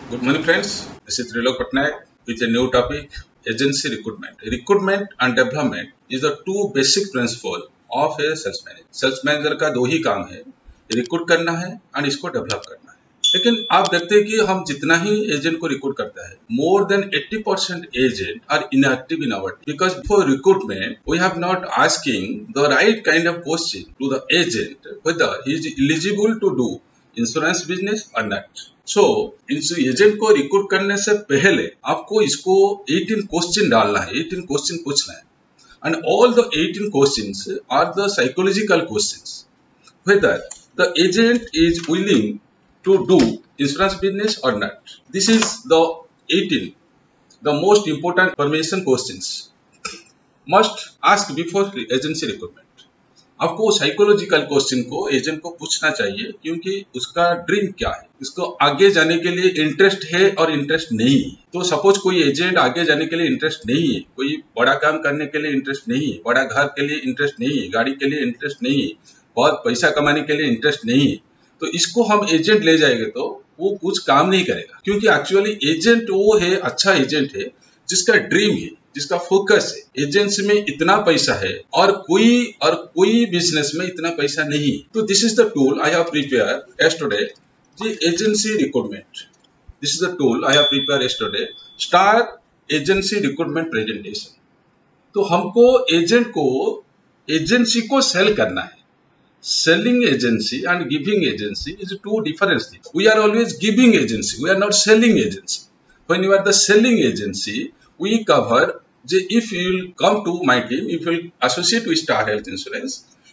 Good morning, friends. This is Trilok Patnaik with a new topic: agency recruitment. Recruitment and development is the two basic principles of a sales manager. Sales manager का दो ही काम है, recruit करना है और इसको develop करना है. लेकिन आप देखते हैं कि हम जितना ही एजेंट को रिक्रूट करता है, more than 80% agent are inactive in our team because for recruitment we have not asking the right kind of question to the agent whether he is eligible to do insurance business और not. So agent को recruit करने से पहले आपको इसको 18 question डालना है, 18 question पूछना है. And all the 18 questions are the psychological questions, whether the agent is willing to do insurance business or not. This is the 18 the most important information questions must ask before agency recruitment. आपको psychological question को agent को पूछना चाहिए, क्योंकि उसका dream क्या है, उसको आगे जाने के लिए इंटरेस्ट है और इंटरेस्ट नहीं है. तो सपोज कोई एजेंट आगे जाने के लिए इंटरेस्ट नहीं है, कोई बड़ा काम करने के लिए इंटरेस्ट नहीं है, बड़ा घर के लिए इंटरेस्ट नहीं है, गाड़ी के लिए इंटरेस्ट नहीं है, बहुत पैसा कमाने के लिए इंटरेस्ट नहीं है, तो इसको हम एजेंट ले जाएंगे तो वो कुछ काम नहीं करेगा. क्योंकि एक्चुअली एजेंट वो है, अच्छा एजेंट है जिसका ड्रीम है, जिसका फोकस है, एजेंसी में इतना पैसा है और कोई बिजनेस में इतना पैसा नहीं. तो this is the tool I have prepare yesterday, the agency recruitment. This is the tool I have prepare yesterday, star agency recruitment presentation. तो हमको एजेंट को एजेंसी को सेल करना है. Selling agency and giving agency is two different things. We are always giving agency, we are not selling agency. When you are the selling agency, we cover, if you will come to my team, if you will associate with Star Health Insurance,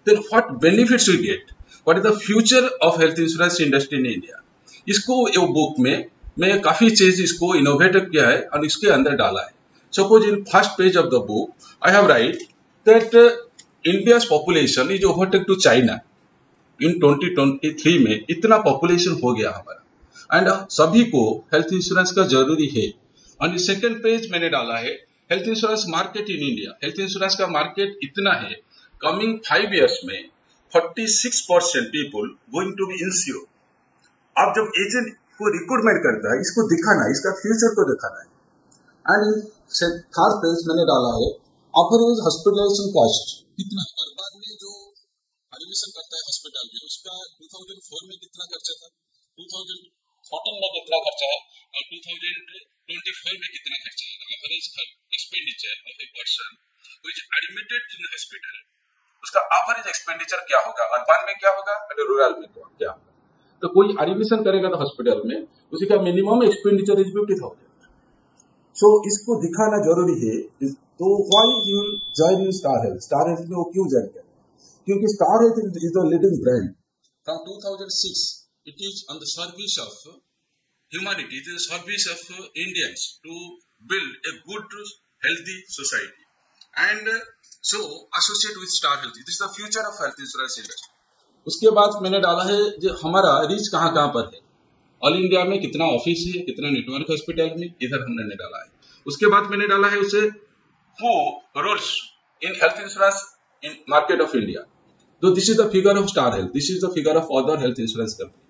then what benefits we get, what is the future of health insurance industry in India. इसको ये book में मैं काफी चीज इसको innovate किया है और इसके अंदर डाला है. Suppose in first page of the book I have right that India's population is overtaken to China in 2023 में. इतना पॉपुलेशन हो गया हमारा एंड सभी को हेल्थ इंश्योरेंस का जरूरी है. और सेकंड पेज मैंने डाला है health insurance market in India. Health insurance का मार्केट इतना है, कमिंग 5 years में 46% people going to be insure. आप जब एजेंट को रिक्रूटमेंट करता है, इसको दिखाना है, इसका फ्यूचर को दिखाना है. एंड थर्ड पेज मैंने डाला है एवरेज हॉस्पिटलाइजेशन कॉस्ट कितना है. हर बार में जो एडमिशन करता है हॉस्पिटल में, उसका 2004 में कितना खर्चा था, 2014 में कितना खर्चा है और 2024 में कितना खर्चा है. Average expenditure of a person who is admitted in hospital, उसका एवरेज एक्सपेंडिचर क्या होगा, अर्बन में क्या होगा और रूरल में क्या होगा. तो कोई एडमिशन करेगा तो हॉस्पिटल में, उसी का मिनिमम एक्सपेंडिचर इज 50,000. सो इसको दिखाना जरूरी है. तो why you join in Star Health. Star Health में वो क्यों ज्वाइन करें, क्योंकि Star Health is the leading brand. From 2006 it is on the service of humanity, it is the service of Indians to build a good healthy society. And so associate with Star Health, it is the future of health insurance industry. उसके बाद मैंने डाला है जो हमारा reach कहाँ पर है, ऑल इंडिया में कितना ऑफिस है, कितना नेटवर्क हॉस्पिटल में, इधर हमने डाला है. उसके बाद मैंने डाला है उसे who roles in health insurance in market of India. So this is the figure of Star Health. This is the figure of other health insurance company.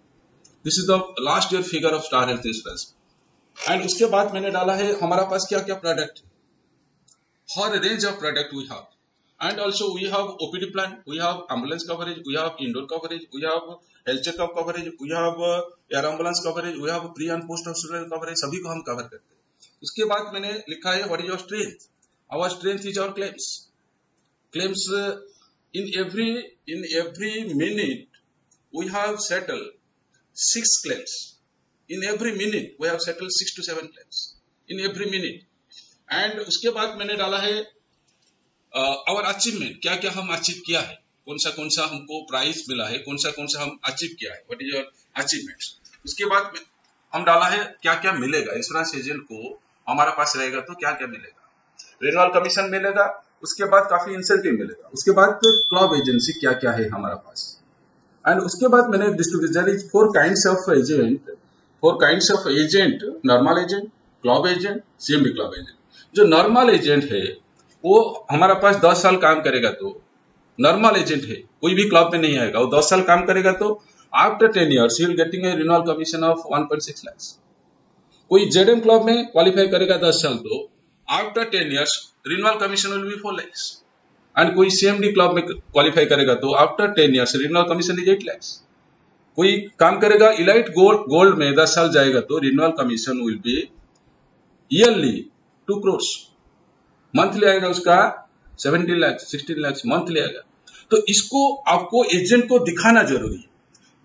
This is the last year figure of Star Health Insurance. And उसके बाद मैंने डाला है हमारा पास क्या क्या product, her range of product we have. And also we have OPD plan, we have ambulance coverage, we have indoor coverage, we have health checkup coverage, we have air ambulance coverage, we have pre and post hospital coverage, सभी को हम cover करते हैं. उसके बाद मैंने लिखा है what is your strength. Our strength is our claims. Claims in every minute we have settled 6 claims. In every minute we have settled 6 to 7 claims. In every minute. And उसके बाद मैंने डाला है our achievement. क्या क्या हम achieve किया है, कौन सा हमको प्राइज मिला है, कौन सा हम अचीव किया है, what is your achievements. उसके बाद हम डाला है क्या क्या मिलेगा इंश्योरेंस एजेंट को, हमारा पास रहेगा तो क्या क्या मिलेगा. रिन्यूअल कमीशन मिलेगा, उसके बाद काफी इंसेंटिव मिलेगा, उसके बाद क्लब एजेंसी क्या क्या है हमारा पास. एंड उसके बाद मैंने distribute 4 kinds of agent, normal agent, club agent, CMD club agent. जो नॉर्मल एजेंट है वो हमारा पास 10 साल काम करेगा तो नॉर्मल एजेंट है, कोई भी क्लब में नहीं आएगा, वो 10 साल काम करेगा तो after 10 years he will getting a renewal commission of 1.6 lakhs. कोई जेडएम क्लब में क्वालिफाई करेगा 10 साल तो after 10 years renewal commission will be 4 lakhs and कोई सीएमडी क्लब में क्वालिफाई करेगा तो after 10 years renewal commission is 8 lakhs। कोई काम करेगा इलाइट गोल्ड में 10 साल जाएगा तो renewal commission will be yearly 2 crores, monthly आएगा उसका 17 lakhs 16 lakhs मंथली आएगा। तो इसको आपको एजेंट को दिखाना जरूरी है।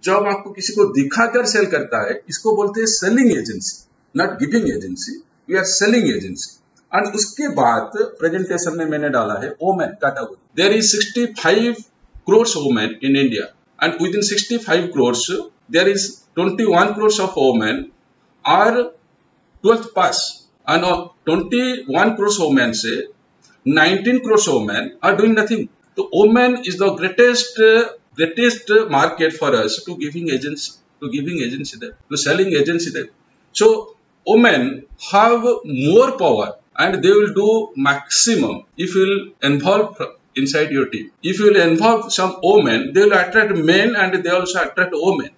जब आपको किसी को दिखाकर सेल करता है, इसको बोलते हैं selling agency, not giving agency, we are selling agency. And उसके बाद प्रेजेंटेशन में मैंने डाला है women category. There is 65 crores women in India and within 65 crores there is 21 crores of women are 12th pass and 21 crores women से 19 crores women are doing nothing। तो women is the greatest market for us to giving agency there, to selling agency there। So women have more power and they will do maximum if you will involve inside your team। If you will involve some women, they will attract men and they also attract women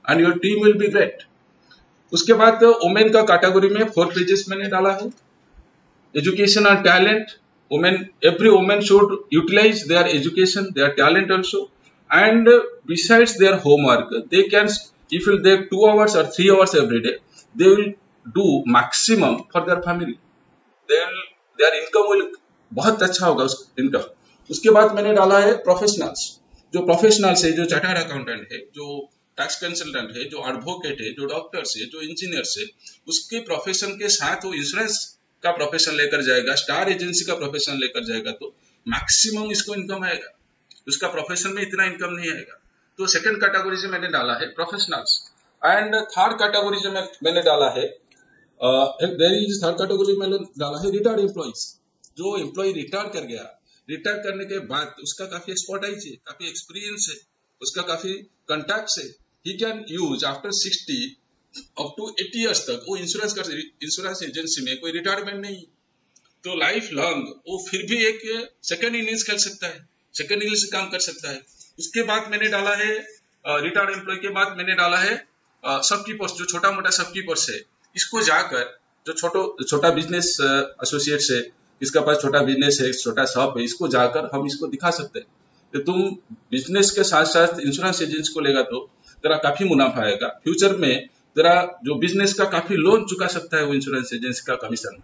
and your team will be great। उसके बाद women का category में 4 pages मैंने डाला है। Education और talent, women, every woman should utilize their education, their talent also, and besides their homework they can, if you take 2 hours or 3 hours every day, they will do maximum for their family, their income will बहुत अच्छा होगा उस income. उसके बाद मैंने डाला है professionals. जो प्रोफेशनल्स है, जो चार्टर्ड अकाउंटेंट है, जो टैक्स कंसल्टेंट है, जो एडवोकेट है, जो डॉक्टर्स है, जो इंजीनियर्स है, उसके प्रोफेशन के साथ वो इंश्योरेंस का प्रोफेशन लेकर जाएगा, स्टार एजेंसी का प्रोफेशन लेकर जाएगा तो मैक्सिमम इसको इनकम आएगा। उसका प्रोफेशन में इतना इनकम नहीं आएगा। तो सेकंड कैटेगरी से मैंने डाला है प्रोफेशनल्स। एंड थर्ड कैटेगरी से मैंने डाला है थर्ड कैटेगरी में डाला है रिटायर्ड एम्प्लॉइज। जो एम्प्लॉय रिटायर कर गया, रिटायर करने के बाद उसका काफी एक्सपर्टाइज है, काफी एक्सपीरियंस है, उसका काफी कॉन्टैक्ट्स है, he can use after 60 up to 80 years तक वो इंश्योरेंस एजेंसी में कोई रिटायरमेंट नहीं, तो लाइफ लॉन्ग वो फिर भी एक सेकंड इनिंग्स खेल सकता है, सेकंड इनिंग्स से काम कर सकता है। उसके बाद मैंने डाला है रिटायर्ड एम्प्लॉय के बाद मैंने डाला है सबकीपर्स, जो छोटा मोटा सबकीपर्स है, इसको जाकर जो छोटा बिजनेस एसोसिएट्स है, इसका पास छोटा बिजनेस है, छोटा शॉप है, इसको जाकर हम इसको दिखा सकते हैं कि तुम बिजनेस के साथ साथ इंश्योरेंस एजेंसी को लेगा तो तेरा काफी मुनाफा आएगा। फ्यूचर में तेरा जो बिजनेस का काफी लोन चुका सकता है वो इंश्योरेंस एजेंसी का कमीशन में।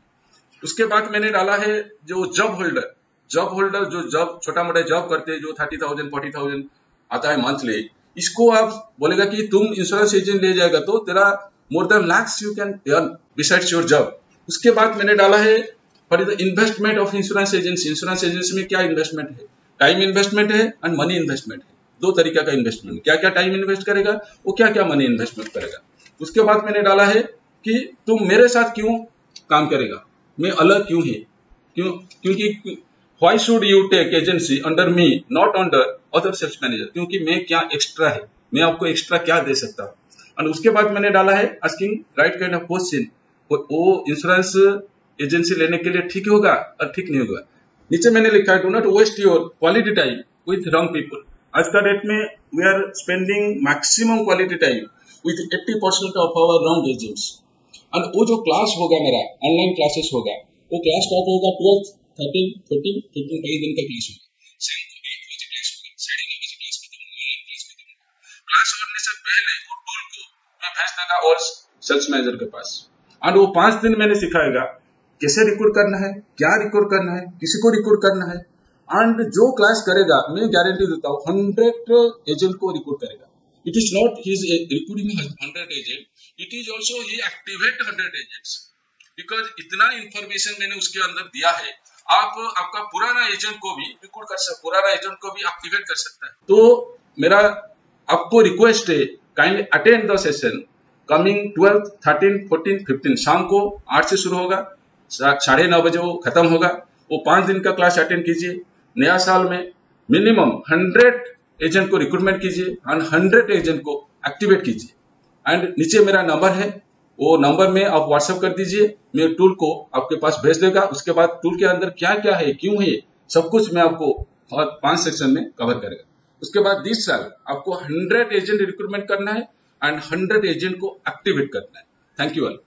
उसके बाद मैंने डाला है जो जॉब होल्डर जो जॉब छोटा मोटा जॉब करते हैं, जो 30,000 40,000 आता है मंथली, इसको आप बोलेगा कि तुम इंश्योरेंस एजेंट ले जाएगा तो तेरा more than lakhs you can earn besides your job. उसके बाद मैंने डाला है for the investment of insurance agency. Insurance agency में क्या इन्वेस्टमेंट है, टाइम इन्वेस्टमेंट है एंड मनी इन्वेस्टमेंट है। 2 तरीका का इन्वेस्टमेंट, क्या क्या टाइम इन्वेस्ट करेगा, वो क्या क्या मनी इन्वेस्टमेंट करेगा। उसके बाद मैंने डाला है कि तुम मेरे साथ क्यों काम करेगा, मैं अलग क्यों है, क्योंकि why should you take agency under me not under other sales manager, क्योंकि मैं क्या एक्स्ट्रा है, मैं आपको एक्स्ट्रा क्या दे सकता हूँ। और उसके बाद मैंने डाला है asking right kind of question, वो इंश्योरेंस एजेंसी लेने के लिए ठीक होगा और ठीक नहीं होगा। नीचे मैंने लिखा है do not waste your quality time with wrong people. आज का डेट में we are spending maximum quality time with 80% of our wrong agents. और वो जो क्लास होगा मेरा ऑनलाइन क्लासेस होगा, वो क्लास स्टार्ट होगा 12th 13 14 15 कई दिन का क्लास होगा। शाम को 8 बजे क्लास होगा, 9:30 बजे क्लास खत्म होगा, ऑनलाइन क्लास खत्म होगा। क्लास होने से पहले वो टूल को मैं भेज देगा और सेल्स मैनेजर के पास, और वो 5 दिन मैंने सिखाएगा कैसे रिक्रूट करना है, क्या रिक्रूट करना है, किसी को रिक्रूट करना है। एंड जो क्लास करेगा मैं गारंटी देता हूँ 100 एजेंट को रिक्रूट करेगा। It is not he is recruiting 100 agent, it is also he activate 100 agents, because इतना इंफॉर्मेशन मैंने उसके अंदर दिया है। आपका पुराना एजेंट को भी रिक्रूट कर सकता, पुराना एजेंट को भी एक्टिवेट कर सकता है। तो मेरा आपको रिक्वेस्ट है, kindly attend the session coming 12th 13 14 15 शाम को 8 से शुरू होगा, 9:30 बजे वो खत्म होगा। वो 5 दिन का क्लास अटेंड कीजिए। नया साल में मिनिमम 100 एजेंट को रिक्रूटमेंट कीजिए और 100 एजेंट को एक्टिवेट कीजिए। एंड नीचे मेरा नंबर है, वो नंबर में आप व्हाट्सएप कर दीजिए, मैं टूल को आपके पास भेज देगा। उसके बाद टूल के अंदर क्या क्या है, क्यों है, सब कुछ मैं आपको 5 सेक्शन में कवर करेगा। उसके बाद 20 साल आपको 100 एजेंट रिक्रूटमेंट करना है एंड 100 एजेंट को एक्टिवेट करना है। Thank you all.